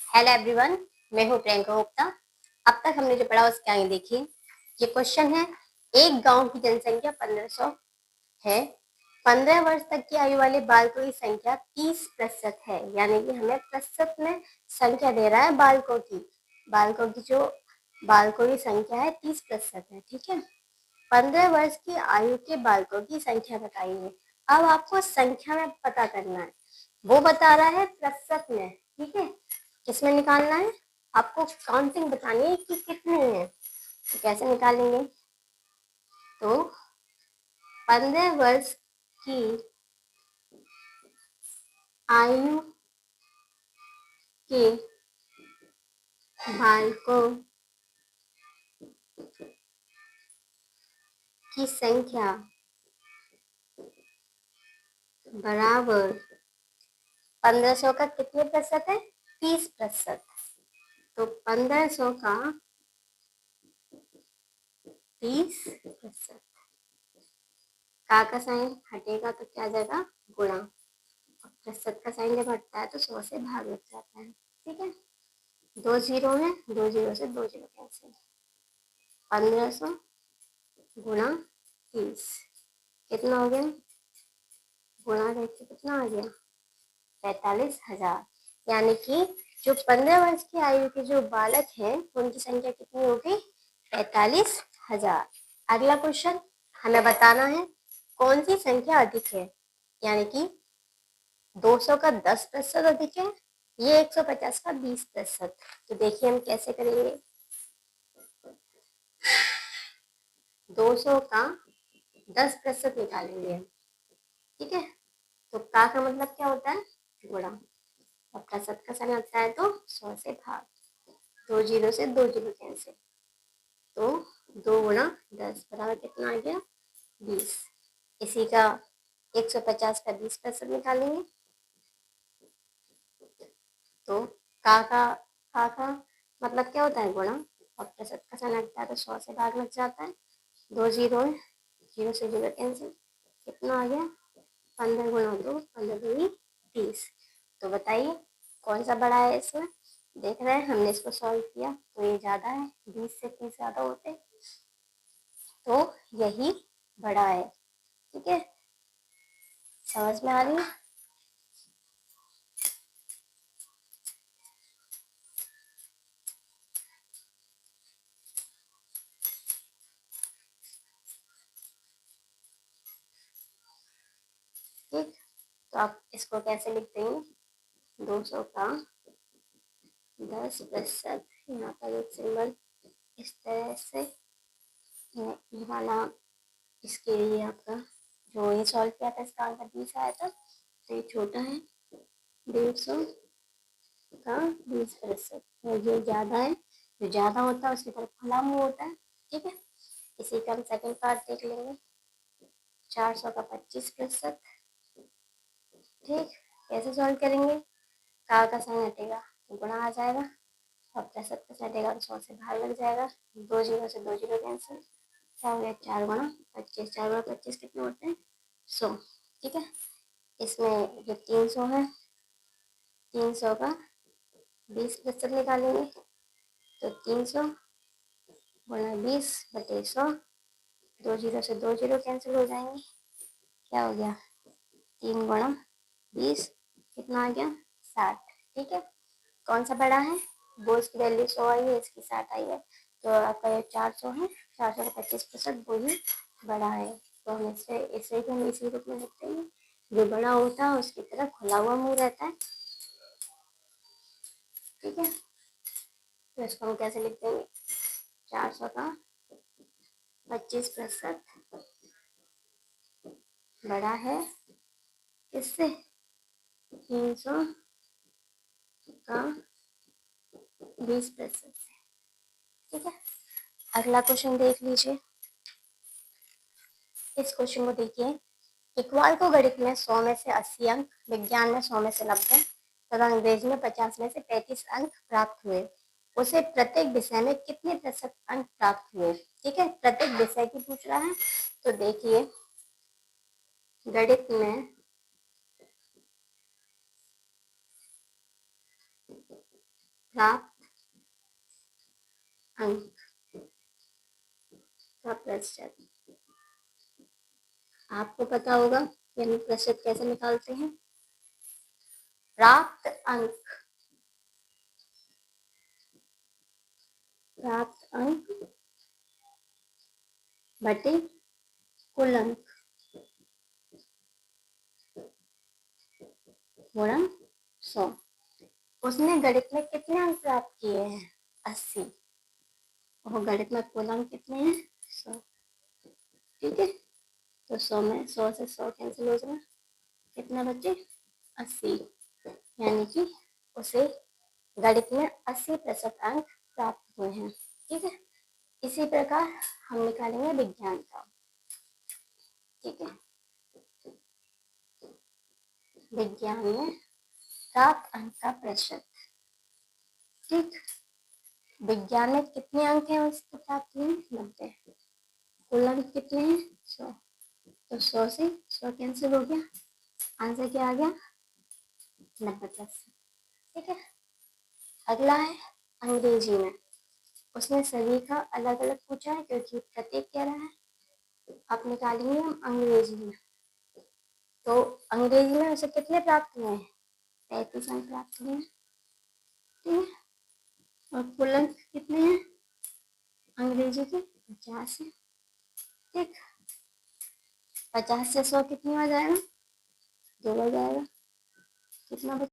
Hello everyone, मैं हूँ प्रियंका गुप्ता। अब तक हमने जो पढ़ा उसके आगे देखिए। ये क्वेश्चन है, एक गांव की जनसंख्या 1500 है। 15 वर्ष तक की आयु वाले बालकों की संख्या 30% है। यानी कि हमें प्रतिशत में संख्या दे रहा है बालकों की संख्या है 30% है। ठीक है, 15 वर्ष की आयु के बालकों की संख्या बताइए। अब आपको संख्या में पता करना है, वो बता रहा है प्रतिशत में। ठीक है, किसमें निकालना है, आपको काउंटिंग बतानी है कि कितनी है। तो कैसे निकालेंगे, तो 15 वर्ष की आयु के बालकों की संख्या बराबर 1500 का कितने प्रतिशत है, 30%। तो 1500 का 30%, का साइन हटेगा तो क्या आ जाएगा, गुणा। प्रतिशत का साइन जब हटता है तो 100 से भाग लग जाता है। ठीक है, 2 जीरो है, 2 जीरो से 2 जीरो कैंसिल। 1500 गुणा 30 कितना हो गया, गुणा देखिए कितना आ गया, 45,000। यानी कि जो 15 वर्ष की आयु के जो बालक हैं उनकी संख्या कितनी होगी, 45,000। अगला क्वेश्चन, हमें बताना है कौन सी संख्या अधिक है। यानी कि 200 का 10% अधिक है, ये 150 का 20%। तो देखिए हम कैसे करेंगे, 200 का 10% निकालेंगे। ठीक है, तो का मतलब क्या होता है, गुणा। और प्रतिशत का साइन आता है तो 100 से भाग। 2 जीरो से 2 जीरो कैंसिल, तो 2 गुणा 10 बराबर कितना आ गया, 20। इसी का 150 का 20% निकालेंगे। तो का मतलब क्या होता है, गुणा। और प्रतिशत का साइन लगता है तो 100 से भाग लग जाता है। 2 जीरो है, जीरो से जीरो कैंसिल, कितना आ गया, 15 गुणा 2, 15 दूनी 30। तो बताइए कौन सा बड़ा है इसमें। देख रहे हैं हमने इसको सॉल्व किया तो ये ज़्यादा है, 20 से 30 ज़्यादा होते, तो यही बड़ा है। ठीक है, समझ में आ रही है। ठीक, तो आप इसको कैसे लिखते हैं, 200 का 10%, यहाँ पर एक सिंबल इस तरह से वाला, इसके लिए आपका जो ये सॉल्व किया था इसका आंसर 20 आया था, तो ये छोटा है 150 का 20%, और ये ज़्यादा है, जो ज़्यादा होता है उसकी तरफ खुला मुँह होता है। ठीक है, इसी का हम सेकेंड पार्ट देख लेंगे, 400 का 25%। ठीक, कैसे सॉल्व करेंगे, का साइन हटेगा तो गुणा आ जाएगा, और प्रतिशत का साइन हटेगा तो 100 से भाग लग जाएगा। 2 जीरो से 2 जीरो कैंसिल, क्या हो गया, 4 गुणा 25, 4 गुणा 25 कितने होते हैं, 100। ठीक है, इसमें जो 300 है, 300 का 20% निकालेंगे, तो 300 गुणा 20 बटे 100, 2 जीरो से 2 जीरो कैंसिल हो जाएंगे, क्या हो गया, 3 गुणा 20 कितना आ गया, 60। ठीक है, कौन सा बड़ा है, वो इसकी वैल्यू 100 आई है, इसकी 60 आई है, तो आपका ये 400 है, 400 का 25% वो ही बड़ा है। तो हम इसे भी हम इसी रूप में लिखते हैं, जो बड़ा होता है उसकी तरफ खुला हुआ मुंह रहता है। ठीक है, तो इसको हम कैसे लिख देंगे, 400 का 25% बड़ा है इससे, 300 का 20% से। ठीक है, अगला क्वेश्चन देख लीजिए। इस क्वेश्चन को देखिए, इकबाल को गणित में 100 में से 80 अंक, विज्ञान में 100 में से 90 तथा अंग्रेजी में 50 में से 35 अंक प्राप्त हुए। उसे प्रत्येक विषय में कितने प्रतिशत अंक प्राप्त हुए। ठीक है, प्रत्येक विषय की पूछ रहा है। तो देखिए, गणित में प्राप्त अंक का प्रतिशत। आपको पता होगा कि हम प्रतिशत कैसे निकालते हैं। प्राप्त अंक, प्राप्त अंक बटे कुल अंक गुणा 100। उसने गणित में कितने अंक प्राप्त किए हैं? 80। और गणित में कुल अंक कितने हैं? 100। ठीक है, तो 100 में 100 से 100 कैंसिल हो जाएगा, कितना बचे? 80। यानी कि उसे गणित में 80% अंक प्राप्त हुए हैं। ठीक है, इसी प्रकार हम निकालेंगे विज्ञान का। ठीक है, विज्ञान में प्राप्त अंक का प्रतिशत। ठीक, विज्ञान में कितने अंक हैं उसके प्राप्त हुए? 90। कुल अंक कितने हैं? 100। तो 100 से 100 कैंसिल हो गया, आंसर क्या आ गया? 90%। ठीक है, अगला है अंग्रेजी में। उसने सभी का अलग अलग पूछा है क्योंकि प्रत्येक कह रहा है। आप निकालेंगे हम अंग्रेजी में। तो अंग्रेजी में उसे कितने प्राप्त हुए हैं? 35 अंक प्राप्त हुए हैं। ठीक है, और कुल अंक कितने हैं अंग्रेजी के? 50 है। ठीक, 50 से 100 कितनी हो जाएगा? 2 हो जाएगा। कितना